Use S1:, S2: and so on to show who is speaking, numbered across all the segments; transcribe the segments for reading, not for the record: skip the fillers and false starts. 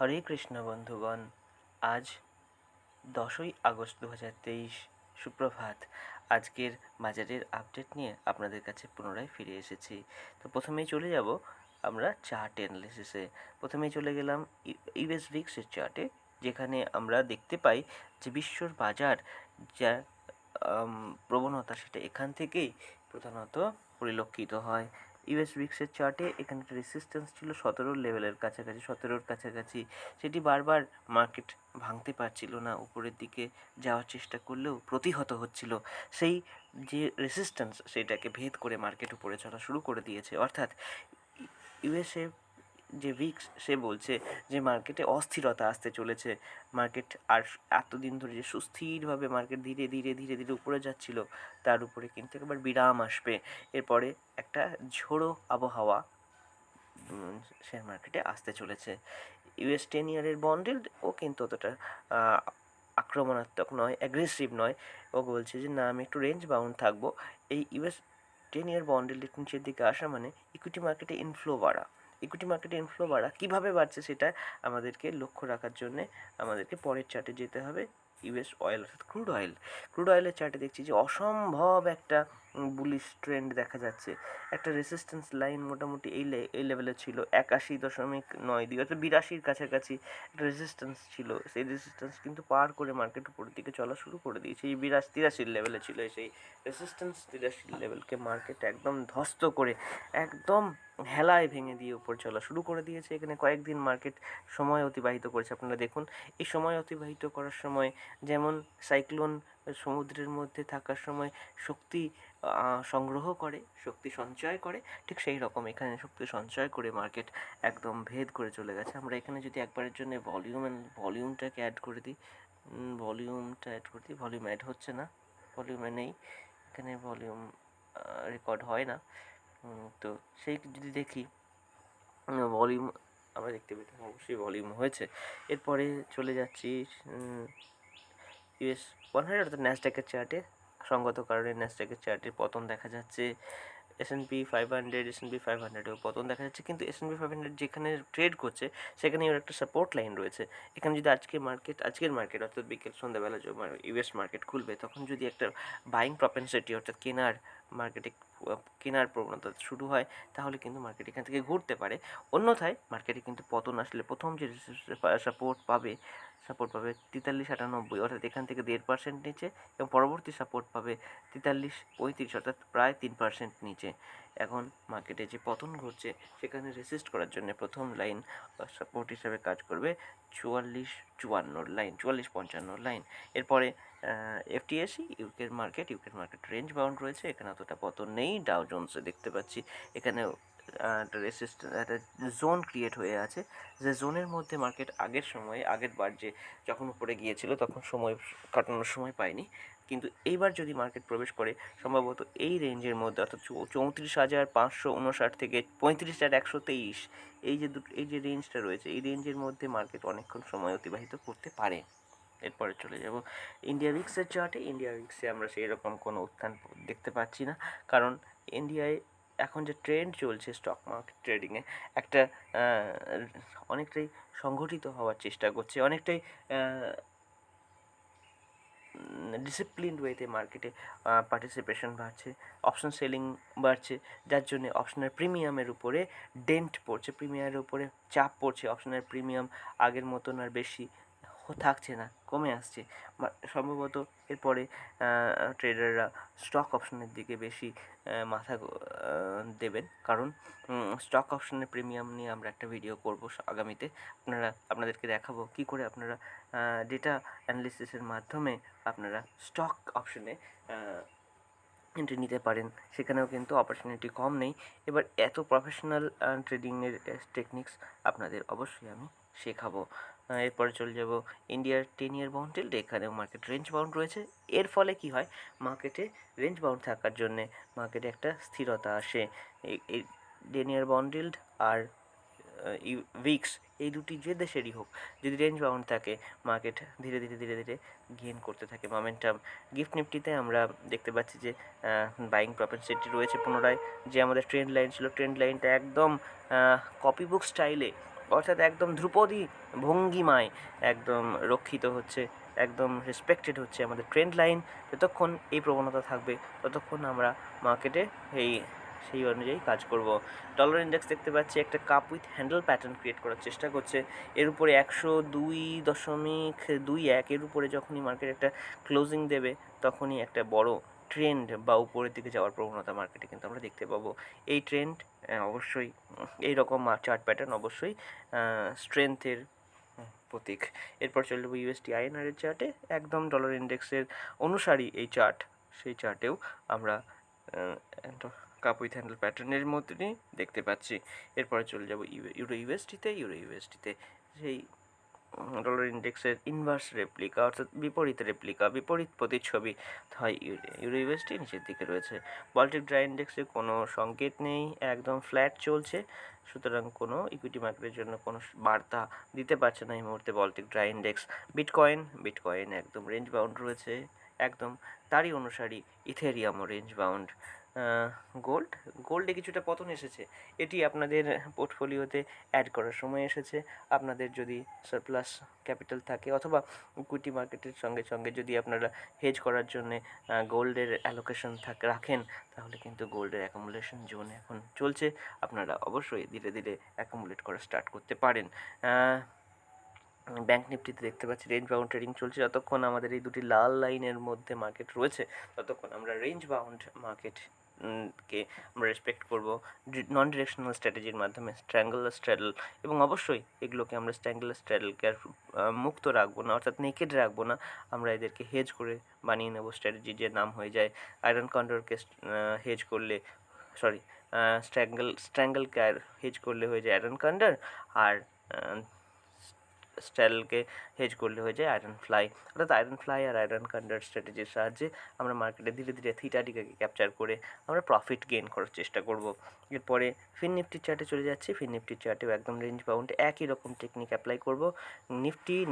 S1: হরে কৃষ্ণ বন্ধুগণ, আজ 10ই আগস্ট 2023 সুপ্রভাত। আজকের বাজারের আপডেট নিয়ে আপনাদের কাছে পুনরায় ফিরে এসেছি। তো প্রথমেই চলে যাব আমরা চার্ট অ্যানালিসিসে। প্রথমেই চলে গেলাম ইউএস ভিক্সের চার্টে, যেখানে আমরা দেখতে পাই যে বিশ্বর বাজার যা প্রবণতা সেটা এখান থেকেই প্রধানত পরিলক্ষিত হয়। ইউএস ভিক্সের চার্টে এখানে একটা রেসিস্ট্যান্স ছিল 17 লেভেলের কাছাকাছি, 17-র কাছাকাছি। সেটি বারবার মার্কেট ভাঙতে পারছিল না, উপরের দিকে যাওয়ার চেষ্টা করলেও প্রতিহত হচ্ছিল। সেই যে রেসিস্ট্যান্স সেটাকে ভেদ করে মার্কেট উপরে চলা শুরু করে দিয়েছে। অর্থাৎ ইউএসএ যে ভিক্স সে বলছে যে মার্কেটে অস্থিরতা আসতে চলেছে। মার্কেট আর এতদিন ধরে যে সুস্থিরভাবে মার্কেট ধীরে ধীরে ধীরে ধীরে উপরে যাচ্ছিল, তার উপরে কিন্তু একবার বিরাম আসবে। এরপরে একটা ঝোড়ো আবহাওয়া শেয়ার মার্কেটে আসতে চলেছে। ইউএস 10 ইয়ারের বন্ডেল ও কিন্তু অতটা আক্রমণাত্মক নয়, অ্যাগ্রেসিভ নয়। ও বলছে যে না, আমি একটু রেঞ্জ বাউন্ড থাকবো। এই ইউএস 10 ইয়ার বন্ডেল নিচের দিকে আসা মানে ইকুইটি মার্কেটে ইনফ্লো বাড়া। ইকুইটি মার্কেটে ইনফ্লো বাড়া কীভাবে বাড়ছে সেটা আমাদেরকে লক্ষ্য রাখার জন্যে আমাদেরকে পরের চার্টে যেতে হবে। ইউএস অয়েল অর্থাৎ ক্রুড অয়েলের চার্টে দেখছি যে অসম্ভব একটা বুলিশ ট্রেন্ড দেখা যাচ্ছে। একটা রেসিস্ট্যান্স লাইন মোটামুটি এই লেভেলে ছিল 81.92 অর্থাৎ 82-র কাছাকাছি একটা রেসিস্ট্যান্স ছিল। সেই রেসিস্ট্যান্স কিন্তু পার করে মার্কেট উপরের দিকে চলা শুরু করে দিয়েছে। এই 83 লেভেলে ছিল সেই রেসিস্ট্যান্স। 83 লেভেলকে মার্কেট একদম ধ্বস্ত করে একদম হেলায় ভেঙে দিয়ে উপর চলা শুরু করে দিয়েছে। এখানে কয়েকদিন মার্কেট সময় অতিবাহিত করেছে। আপনারা দেখুন, এই সময় অতিবাহিত করার সময় যেমন সাইক্লোন সমুদ্রের মধ্যে থাকার সময় শক্তি সংগ্রহ করে, শক্তি সঞ্চয় করে, ঠিক সেই রকম এখানে শক্তি সঞ্চয় করে মার্কেট একদম ভেদ করে চলে গেছে। আমরা এখানে যদি একবারের জন্য ভলিউমটাকে অ্যাড করে দিই, ভলিউম অ্যাড হচ্ছে না, ভলিউমে নেই, এখানে ভলিউম রেকর্ড হয় না। তো সেই যদি দেখি ভলিউম আমরা দেখতে পেতাম, অবশ্যই ভলিউম হয়েছে। এরপরে চলে যাচ্ছি ইউএস 100 অর্থাৎ ন্যাসড্যাকের চার্টে। সঙ্গত কারণে ন্যাসড্যাকের চার্টের পতন দেখা যাচ্ছে। S&P 500 পতন দেখা যাচ্ছে, কিন্তু S&P 500 যেখানে ট্রেড করছে সেখানে ওর একটা সাপোর্ট লাইন রয়েছে। এখানে যদি আজকের মার্কেট অর্থাৎ বিকেল সন্ধ্যাবেলা ইউএস মার্কেট খুলবে, তখন যদি একটা বাইং প্রপেনসিটি অর্থাৎ কেনার প্রবণতা শুরু হয়, তাহলে কিন্তু মার্কেট এখান থেকে ঘুরতে পারে। অন্যথায় মার্কেটে কিন্তু পতন আসলে প্রথম যে সাপোর্ট পাবে 43.98 অর্থাৎ এখান থেকে 1.5% নিচে, এবং পরবর্তী সাপোর্ট পাবে 43.35 অর্থাৎ প্রায় 3% নিচে। এখন মার্কেটে যে পতন ঘটছে সেখানে রেসিস্ট করার জন্য প্রথম লাইন সাপোর্ট হিসাবে কাজ করবে 44.55 লাইন। এরপরে এফটিএসি ইউকের মার্কেট রেঞ্জ বাউন্ড রয়েছে, এখানে অতটা পতন নেই। ডাও জোন্সে দেখতে পাচ্ছি এখানে একটা জোন ক্রিয়েট হয়ে আছে, যে জোনের মধ্যে মার্কেট আগের বার যখন উপরে গিয়েছিল তখন সময় কাটানোর সময় পায়নি, কিন্তু এইবার যদি মার্কেট প্রবেশ করে সম্ভবত এই রেঞ্জের মধ্যে অর্থাৎ 34,559 থেকে 35,123, এই যে রেঞ্জটা রয়েছে, এই রেঞ্জের মধ্যে মার্কেট অনেকক্ষণ সময় অতিবাহিত করতে পারে। এরপরে চলে যাব ইন্ডিয়া উইক্সের চার্টে। ইন্ডিয়া উইক্সে আমরা সেই রকম কোনো উত্থান দেখতে পাচ্ছি না, কারণ ইন্ডিয়ায় এখন যে ট্রেন্ড চলছে স্টক মার্কেট ট্রেডিংয়ে, একটা অনেকটাই সংগঠিত হওয়ার চেষ্টা করছে, অনেকটাই ডিসিপ্লিনড ওয়েতে মার্কেটে পার্টিসিপেশন বাড়ছে, অপশন সেলিং বাড়ছে, যার জন্য অপশনের প্রিমিয়ামের উপরে ডেন্ট পড়ছে, প্রিমিয়ামের উপরে চাপ পড়ছে। অপশনের প্রিমিয়াম আগের মতন আর বেশি থাকছে না, কমে আসছে। সম্ভবত এরপরে ট্রেডাররা স্টক অপশনের দিকে বেশি মাথা দেবেন, কারণ স্টক অপশনের প্রিমিয়াম নিয়ে আমরা একটা ভিডিও করব আগামীতে। আপনাদেরকে দেখাবো কী করে আপনারা ডেটা অ্যানালিসিসের মাধ্যমে আপনারা স্টক অপশনে এন্ট্রি নিতে পারেন। সেখানেও কিন্তু অপরচুনিটি কম নেই। এবার এত প্রফেশনাল ট্রেডিংয়ের টেকনিক্স আপনাদের অবশ্যই আমি শেখাবো। এরপরে চলে যাব ইন্ডিয়ার 10 ইয়ার বন্ডেল। এখানেও মার্কেট রেঞ্জ বাউন্ড রয়েছে। এর ফলে কি হয়, মার্কেটে রেঞ্জ বাউন্ড থাকার জন্যে মার্কেটে একটা স্থিরতা আসে। এই 10 ইয়ার বন্ডেল আর উইক্স এই দুটি যে দেশেরই হোক, যদি রেঞ্জ বাউন্ড থাকে মার্কেট ধীরে ধীরে গেইন করতে থাকে মোমেন্টাম। গিফট নিফটিতে আমরা দেখতে পাচ্ছি যে বাইং প্রপেনসিটি রয়েছে পুনরায়। যে আমাদের ট্রেন্ড লাইন ছিল, ট্রেন্ড লাইনটা একদম কপি বুক স্টাইলে অর্থাৎ একদম ধ্রুপদী ভঙ্গিমায় একদম রক্ষিত হচ্ছে, একদম রেসপেক্টেড হচ্ছে আমাদের ট্রেন্ড লাইন। যতক্ষণ এই প্রবণতা থাকবে ততক্ষণ আমরা মার্কেটে সেই অনুযায়ী কাজ করব। ডলার ইন্ডেক্স দেখতে পাচ্ছি একটা cup with handle pattern create করার চেষ্টা করছে। এর উপরে 102.21 এর উপরে যখনই মার্কেট একটা ক্লোজিং দেবে তখনই একটা বড় ট্রেন্ড বা উপরের দিকে যাওয়ার প্রবণতা মার্কেটে কিন্তু আমরা দেখতে পাবো। এই ট্রেন্ড অবশ্যই এই রকম চার্ট প্যাটার্ন অবশ্যই স্ট্রেংথের প্রতীক। এরপর চলে যাবো ইউএসডি আইএনআর এর চার্টে, একদম ডলার ইন্ডেক্সের অনুসারী এই চার্ট, সেই চার্টেও আমরা কাপ উইথ হ্যান্ডেল প্যাটার্নের মধ্যে দেখতে পাচ্ছি। এরপরে চলে যাবো ইউরো ইউএসডিতে সেই ডলার ইন্ডেক্সের ইনভার্স রেপ্লিকা, অর্থাৎ বিপরীত প্রতিচ্ছবি হয় ইউরো ইউএসডি নিচের দিকে রয়েছে। বল্টিক ড্রাই ইন্ডেক্সে কোনো সংকেত নেই, একদম ফ্ল্যাট চলছে, সুতরাং কোনো ইকুইটি মার্কেটের জন্য কোনো বার্তা দিতে পারছে না এই মুহূর্তে বল্টিক ড্রাই ইন্ডেক্স। বিটকয়েন একদম রেঞ্জ বাউন্ড রয়েছে, একদম তারই অনুসারী ইথেরিয়ামও রেঞ্জ বাউন্ড। গোল্ডে কিছুটা পতন এসেছে, এটি আপনাদের পোর্টফোলিওতে অ্যাড করার সময় এসেছে। আপনাদের যদি সারপ্লাস ক্যাপিটাল থাকে অথবা ইকুইটি মার্কেটের সঙ্গে সঙ্গে যদি আপনারা হেজ করার জন্যে গোল্ডের অ্যালোকেশন রাখেন, তাহলে কিন্তু গোল্ডের অ্যাকুমুলেশন জোন এখন চলছে, আপনারা অবশ্যই ধীরে ধীরে অ্যাকুমুলেট করা স্টার্ট করতে পারেন। ব্যাঙ্ক নিফটিতে দেখতে পাচ্ছি রেঞ্জ বাউন্ড ট্রেডিং চলছে। যতক্ষণ আমাদের এই দুটি লাল লাইনের মধ্যে মার্কেট রয়েছে ততক্ষণ আমরা রেঞ্জ বাউন্ড মার্কেট কে আমরা রেসপেক্ট করব নন ডিরেকশনাল স্ট্র্যাটেজির মাধ্যমে, স্ট্র্যাঙ্গেলার স্ট্র্যাডল, এবং অবশ্যই এগুলোকে আমরা স্ট্র্যাঙ্গেলার স্ট্র্যাডলকে আর মুক্ত রাখবো না, অর্থাৎ নেকেড রাখবো না, আমরা এদেরকে হেজ করে বানিয়ে নেবো। স্ট্র্যাটেজি যে নাম হয়ে যায় আয়রন কন্ডরকে হেজ করলে, সরি স্ট্র্যাঙ্গেলকে আর হেজ করলে হয়ে যায় আয়রন কন্ডর, আর স্ট্যালকে হেজ করলে হয়ে যায় আয়রন ফ্লাই। অর্থাৎ আয়রন ফ্লাই আর আয়রন কন্ডার স্ট্র্যাটেজির সাহায্যে আমরা মার্কেটে ধীরে ধীরে থিটাটিকে ক্যাপচার করে আমরা প্রফিট গেইন করার চেষ্টা করব। এরপরে ফিন নিফটির চার্টে চলে যাচ্ছি। ফিন নিফটির চার্টেও একদম রেঞ্জ বাউন্ড, একই রকম টেকনিক অ্যাপ্লাই করব।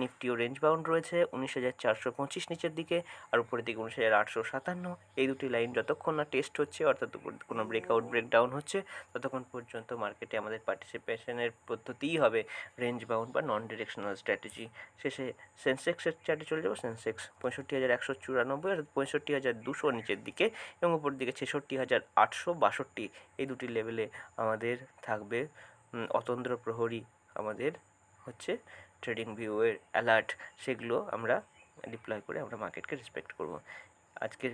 S1: নিফটিও রেঞ্জ বাউন্ড রয়েছে 19,425 নিচের দিকে, আর উপরের দিকে 19,857। এই দুটি লাইন যতক্ষণ না টেস্ট হচ্ছে, অর্থাৎ কোনো ব্রেকডাউন হচ্ছে, ততক্ষণ পর্যন্ত মার্কেটে আমাদের পার্টিসিপেশনের পদ্ধতিই হবে রেঞ্জ বাউন্ড বা নন ডিরেকশনাল স্ট্র্যাটেজি। শেষে সেন্সেক্সের চার্টে চলে যাবো। সেন্সেক্স 65,194, অর্থাৎ 65,200 নিচের দিকে, এবং উপর দিকে 66,862। এই দুটি লেভেলে আমাদের থাকবে অতন্দ্র প্রহরী, আমাদের হচ্ছে ট্রেডিং ভিউয়ের অ্যালার্ট, সেগুলো আমরা ডিপ্লয় করে আমরা মার্কেটকে রেসপেক্ট করব। আজকের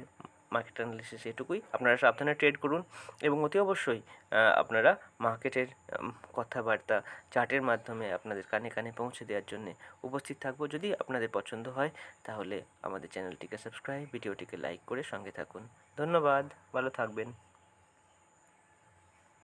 S1: মার্কেট অ্যানালিসিস এটুকুই। আপনারা সাবধানে ট্রেড করুন এবং অতি অবশ্যই আপনারা মার্কেটের কথাবার্তা চার্টের মাধ্যমে আপনাদের কানে কানে পৌঁছে দেওয়ার জন্যে উপস্থিত থাকবো। যদি আপনাদের পছন্দ হয় তাহলে আমাদের চ্যানেলটিকে সাবস্ক্রাইব, ভিডিওটিকে লাইক করে সঙ্গে থাকুন। ধন্যবাদ, ভালো থাকবেন।